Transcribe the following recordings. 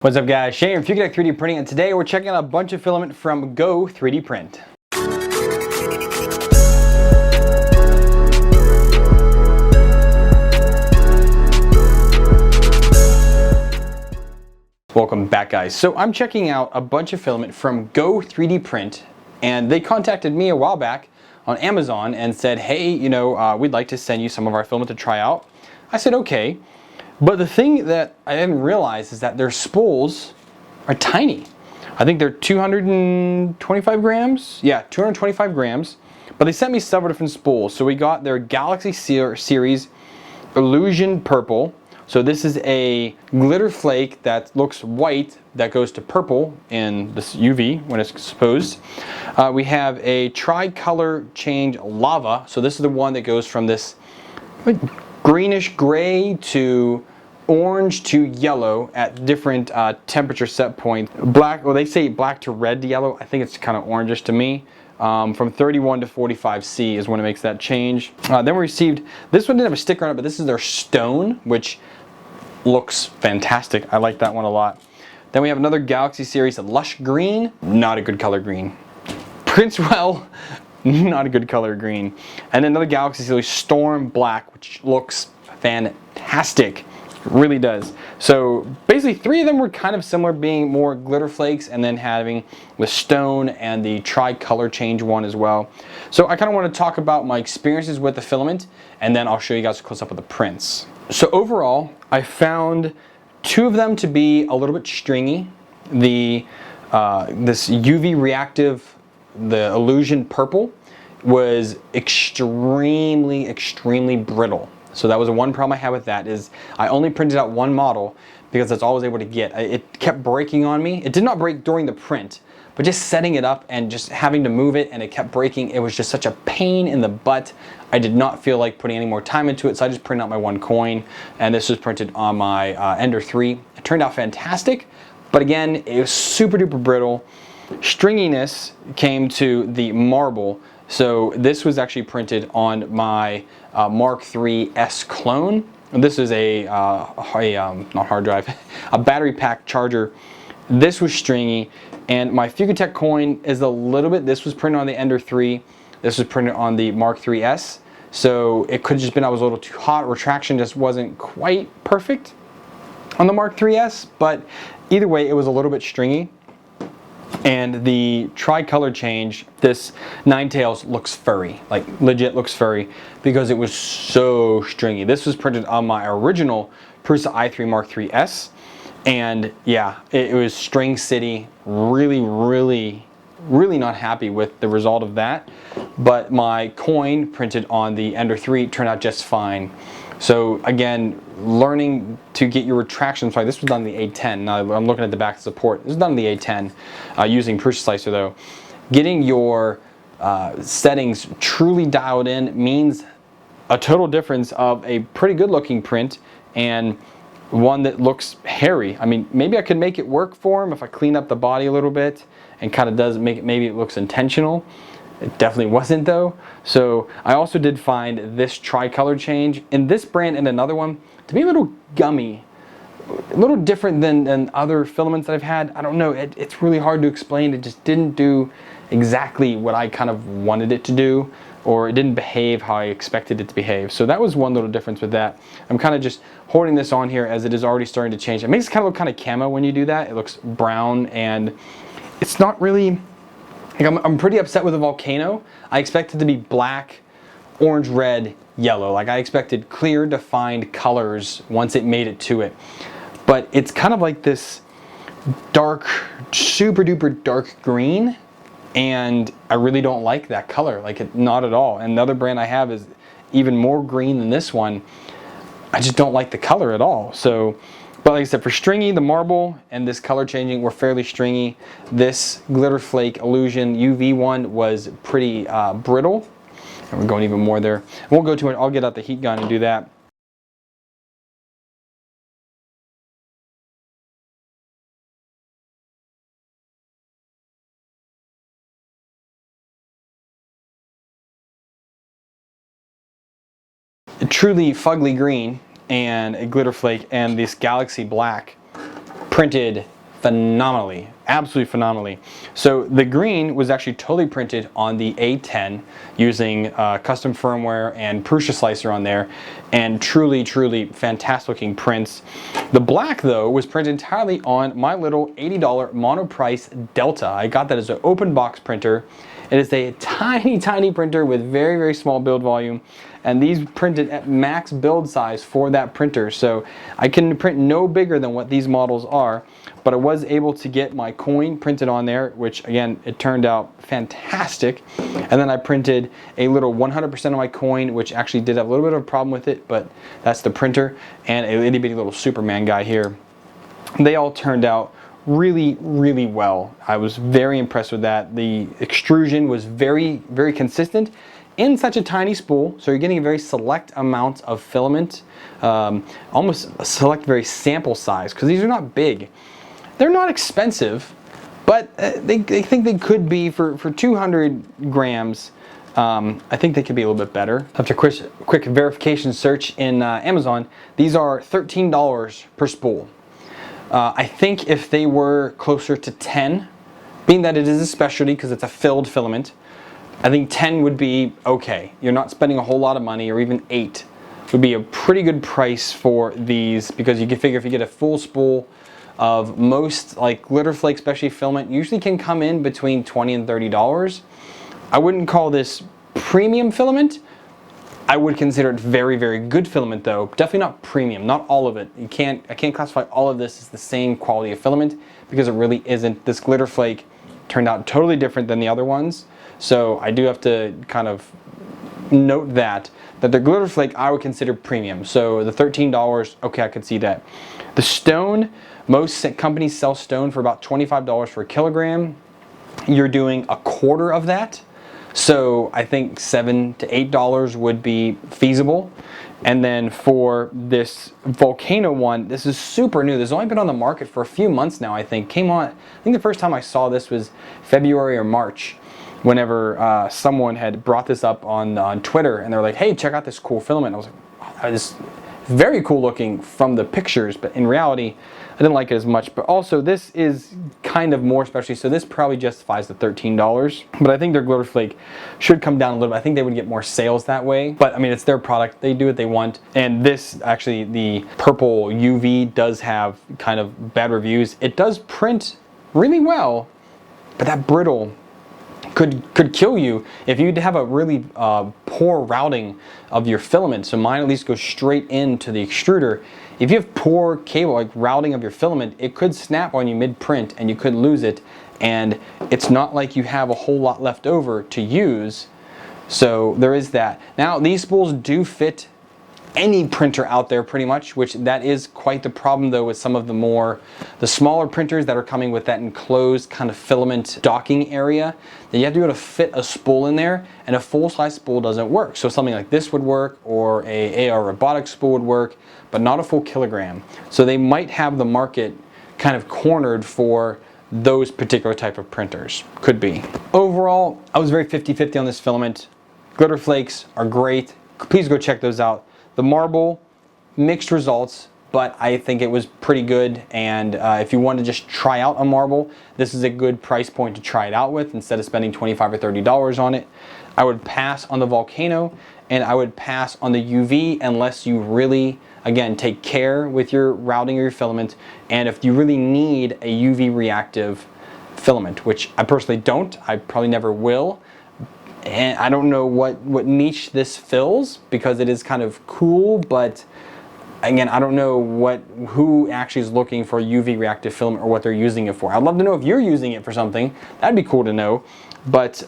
What's up guys, Shane from Fugatech 3D Printing, and today we're checking out a bunch of filament from Go-3D Print. Welcome back guys. So I'm checking out a bunch of filament from Go-3D Print, and they contacted me a while back on Amazon and said, hey, we'd like to send you some of our filament to try out. I said okay, but the thing that I didn't realize is that their spools are tiny. I think they're 225 grams. Yeah, 225 grams. But they sent me several different spools. So we got their Galaxy Series Illusion Purple. So this is a glitter flake that looks white that goes to purple in this UV when it's exposed. We have a tricolor change lava. So this is the one that goes from this greenish gray to orange to yellow at different temperature set points. Black, well they say black to red to yellow. I think it's kind of orangish to me. From 31 to 45 C is when it makes that change. Then we received, this one didn't have a sticker on it, but this is their stone, which looks fantastic. I like that one a lot. Then we have another Galaxy Series Lush Green. Not a good color green. Princewell, not a good color green. And then another Galaxy Series Storm Black, which looks fantastic. It really does. So basically three of them were kind of similar, being more glitter flakes, and then having the stone and the tricolor change one as well. So I kind of want to talk about my experiences with the filament, and then I'll show you guys a close up of the prints. So overall, I found two of them to be a little bit stringy. This UV reactive, the Illusion Purple, was extremely brittle. So that was the one problem I had with that, is I only printed out one model because that's all I was able to get. It kept breaking on me. It did not break during the print, but just setting it up and just having to move it, and it kept breaking. It was just such a pain in the butt. I did not feel like putting any more time into it, so I just printed out my one coin, and this was printed on my Ender 3. It turned out fantastic, but again, it was super duper brittle. Stringiness came to the marble. So this was actually printed on my Mark III S clone. And this is not hard drive, a battery pack charger. This was stringy, and my Fugatech coin is a little bit, this was printed on the Ender 3, this was printed on the Mark III S. So it could have just been I was a little too hot, retraction just wasn't quite perfect on the Mark III S, but either way it was a little bit stringy. And the tricolor change, this Nine Tails looks furry, like legit looks furry, because it was so stringy. This was printed on my original Prusa i3 Mark III S, and yeah, it was string city. Really not happy with the result of that. But my coin printed on the Ender 3 turned out just fine. So again, learning to get your retraction, sorry, this was done on the A10. Now I'm looking at the back support. This is done on the A10 using Prusa Slicer though. Getting your settings truly dialed in means a total difference of a pretty good looking print and one that looks hairy. I mean, maybe I could make it work for him if I clean up the body a little bit and kind of does make it, maybe it looks intentional. It definitely wasn't though. So I also did find this tricolor change in this brand and another one to be a little gummy, a little different than other filaments that I've had. I don't know, it's really hard to explain. It just didn't do exactly what I kind of wanted it to do, or it didn't behave how I expected it to behave. So that was one little difference with that. I'm kind of just holding this on here as it is already starting to change. It makes it kind of look kind of camo when you do that. It looks brown, and it's not really, like I'm pretty upset with the volcano. I expected it to be black, orange, red, yellow. Like I expected clear, defined colors once it made it to it. But it's kind of like this dark, super duper dark green, and I really don't like that color, like not at all. And the other brand I have is even more green than this one. I just don't like the color at all. So, but like I said, for stringy, the marble and this color changing were fairly stringy. This glitter flake Illusion UV one was pretty brittle. And we're going even more there. I won't go too much. I'll get out the heat gun and do that. A truly fugly green and a glitter flake and this Galaxy Black. printed phenomenally, absolutely phenomenally. So the green was actually totally printed on the A10 using custom firmware and Prusa slicer on there, and truly fantastic looking prints. The black though was printed entirely on my little $80 Monoprice Delta. I got that as an open box printer. It is a tiny printer with very small build volume, and these printed at max build size for that printer. So I can print no bigger than what these models are, but I was able to get my coin printed on there, which again, it turned out fantastic. And then I printed a little 100% of my coin, which actually did have a little bit of a problem with it, but that's the printer, and a itty bitty little Superman guy here. They all turned out really well. I was very impressed with that. The extrusion was very consistent in such a tiny spool, so you're getting a very select amount of filament, almost a select very sample size, because these are not big. They're not expensive, but they think they could be for 200 grams. I think they could be a little bit better. After a quick verification search in Amazon, these are $13 per spool. I think if they were closer to 10, being that it is a specialty because it's a filled filament, I think 10 would be okay. You're not spending a whole lot of money, or even 8 would be a pretty good price for these, because you can figure if you get a full spool of most like glitter flake specialty filament, usually can come in between $20 and $30. I wouldn't call this premium filament. I would consider it very good filament though. Definitely not premium, not all of it. I can't classify all of this as the same quality of filament, because it really isn't. This glitter flake turned out totally different than the other ones. So I do have to kind of note that the glitter flake I would consider premium. So the $13, okay, I could see that. The stone, most companies sell stone for about $25 for a kilogram. You're doing a quarter of that. So I think $7 to $8 would be feasible. And then for this Volcano one, this is super new. This has only been on the market for a few months now, I think. Came on, I think the first time I saw this was February or March, whenever someone had brought this up on Twitter, and they're like, hey, check out this cool filament. I was like, wow, this is very cool looking from the pictures, but in reality, I didn't like it as much. But also, this is kind of more specialty, so this probably justifies the $13. But I think their glitter flake should come down a little bit. I think they would get more sales that way. But I mean, it's their product. They do what they want. And this, actually, the purple UV does have kind of bad reviews. It does print really well, but that brittle could kill you if you have a really poor routing of your filament. So mine at least goes straight into the extruder. If you have poor cable, like routing of your filament, it could snap on you mid-print and you could lose it. And it's not like you have a whole lot left over to use. So there is that. Now, these spools do fit any printer out there pretty much, which that is quite the problem though with some of the smaller printers that are coming with that enclosed kind of filament docking area. That you have to be able to fit a spool in there, and a full size spool doesn't work. So something like this would work, or a AR robotics spool would work, but not a full kilogram. So they might have the market kind of cornered for those particular type of printers. Could be. Overall, I was very 50-50 on this filament. Glitter flakes are great. Please go check those out. The marble, mixed results, but I think it was pretty good. And if you want to just try out a marble, this is a good price point to try it out with instead of spending $25 or $30 on it. I would pass on the Volcano, and I would pass on the UV unless you really, again, take care with your routing of your filament, and if you really need a UV reactive filament, which I personally don't. I probably never will. And I don't know what niche this fills, because it is kind of cool, but again, I don't know who actually is looking for UV reactive filament or what they're using it for. I'd love to know if you're using it for something. That'd be cool to know. But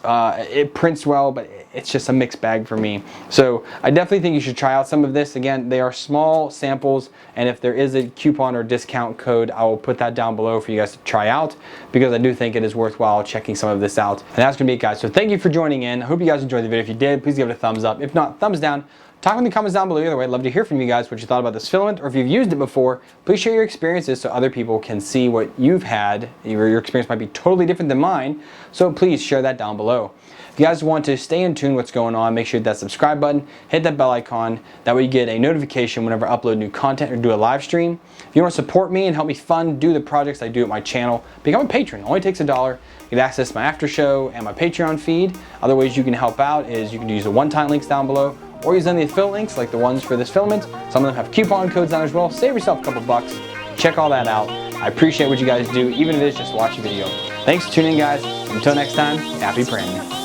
it prints well, but it's just a mixed bag for me. So I definitely think you should try out some of this. Again, they are small samples, and if there is a coupon or discount code, I will put that down below for you guys to try out, because I do think it is worthwhile checking some of this out. And that's gonna be it, guys. So thank you for joining in. I hope you guys enjoyed the video. If you did, please give it a thumbs up. If not, thumbs down. Talk in the comments down below either way. I'd love to hear from you guys what you thought about this filament, or if you've used it before, please share your experiences so other people can see what you've had. Your experience might be totally different than mine, so please share that down below. If you guys want to stay in tune with what's going on, make sure you hit that subscribe button, hit that bell icon. That way you get a notification whenever I upload new content or do a live stream. If you want to support me and help me do the projects I do at my channel, become a patron. It only takes $1. You get access to my after show and my Patreon feed. Other ways you can help out is you can use the one-time links down below, or use any of the affiliate links like the ones for this filament. Some of them have coupon codes on as well. Save yourself a couple bucks. Check all that out. I appreciate what you guys do, even if it's just watch a video. Thanks for tuning in, guys. Until next time, happy praying.